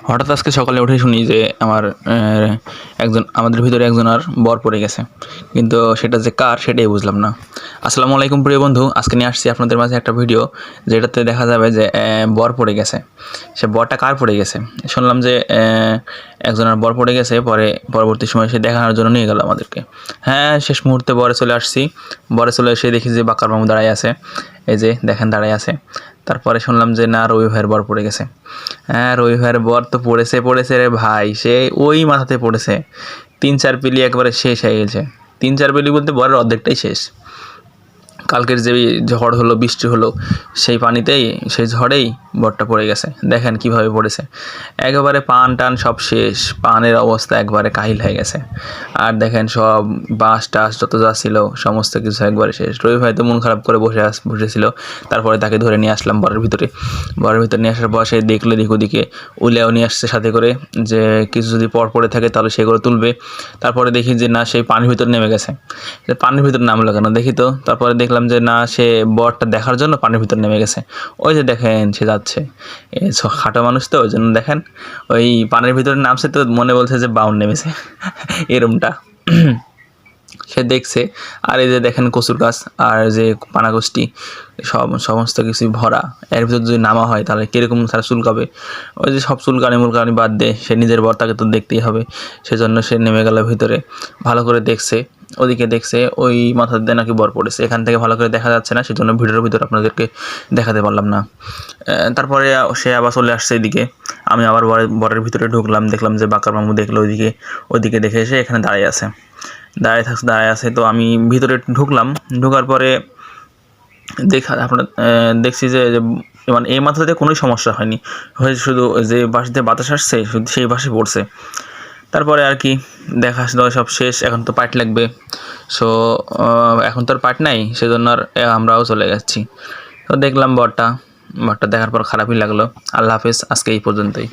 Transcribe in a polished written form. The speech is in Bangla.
হঠাৎ আজকে সকালে উঠে শুনি যে একজন আমাদের ভিতরে একজন আর বর পড়ে গেছে, কিন্তু সেটা যে কার সেটাই বুঝলাম না। আসসালামু আলাইকুম প্রিয় বন্ধু, আজকে নিয়ে আসছি আপনাদের মাঝে একটা ভিডিও যেটাতে দেখা যাবে যে বর পড়ে গেছে। সে বরটা কার পড়ে গেছে শুনলাম যে একজন আর বর পড়ে গেছে, পরে পরবর্তী সময় সে দেখানোর জন্য নিয়ে গেল আমাদেরকে। হ্যাঁ, শেষ মুহূর্তে বরে চলে আসছি। বরে চলে এসে দেখি যে বাক্কার মামু দাঁড়ায় আছে, এই যে দেখেন দাঁড়ায় আছে। তারপরে শুনলাম যে না, রবি ভাইয়ের বর পড়ে গেছে। হ্যাঁ, রবি ভাইয়ের বর তো পড়েছে রে ভাই, সে ওই মাথাতে পড়েছে। 3-4 পিলি একবারে শেষ হয়ে গেছে। 3-4 পিলি বলতে বরের অর্ধেকটাই শেষ। কালকের যে ঝড় হলো, বৃষ্টি হলো, সেই পানিতেই, সেই ঝড়েই বরটা পড়ে গেছে। দেখেন কিভাবে পড়েছে, একেবারে পান টান সব শেষ, পানের অবস্থা একবারে কাহিল হয়ে গেছে। আর দেখেন সব বাঁশ টাস যত যা ছিল সমস্ত কিছু একবারে শেষ। রবি ভাই তো মন খারাপ করে বসেছিল। তারপরে তাকে ধরে নিয়ে আসলাম বরের ভিতরে নিয়ে আসার পর সে দেখলো দিক ওদিকে উলেও নিয়ে আসছে সাথে করে, যে কিছু যদি পর পড়ে থাকে তাহলে সেগুলো তুলবে। তারপরে দেখি যে না, সেই পানির ভিতর নেমে গেছে। পানির ভিতর নামলো কেন দেখি তো, তারপরে দেখলাম যে না, সে বরটা দেখার জন্য পানির ভিতর নেমে গেছে। ওই যে দেখেন সে যাচ্ছে, খাটো মানুষ তো, ওই জন্য দেখেন ওই পানির ভিতরে নামছে তো মনে বলছে যে বাউন নেমেছে এরমটা সে দেখছে। আর এই যে দেখেন কচুর গাছ আর যে পানাগোষ্ঠী সমস্ত কিছুই ভরা, এর ভিতর যদি নামা হয় তাহলে কীরকম তারা চুলকাবে। ওই যে সব চুলকানি মুলকানি বাদ দিয়ে সে নিজের বরটাকে তো দেখতেই হবে, সেজন্য সে নেমে গেল ভিতরে। ভালো করে দেখছে, ওদিকে দেখছে ওই মাথার দিয়ে নাকি বর পড়েছে। এখান থেকে ভালো করে দেখা যাচ্ছে না, সেজন্য ভিডিওর ভিতরে আপনাদেরকে দেখাতে পারলাম না। তারপরে সে আবার চলে আসছে এদিকে। আমি আবার বরের ভিতরে ঢুকলাম, দেখলাম যে বাঁকার মামু দেখলো ওইদিকে দেখে এসে এখানে দাঁড়িয়ে আছে। তো আমি ভিতরে ঢুকলাম, ঢোকার পরে দেখছি যে মানে এই মাথাতে কোনোই সমস্যা হয়নি, হয়েছে শুধু যে বাঁশ দিয়ে বাতাস আসছে শুধু সেই বাঁশে পড়ছে। তারপরে আর কি দেখা সব শেষ, এখন তো পাইট লাগবে। সো এখন তো আর পাইট নাই, সেজন্য আর আমরাও চলে যাচ্ছি। তো দেখলাম বরটা দেখার পর খারাপই লাগলো। আল্লাহ হাফেজ, আজকে এই পর্যন্তই।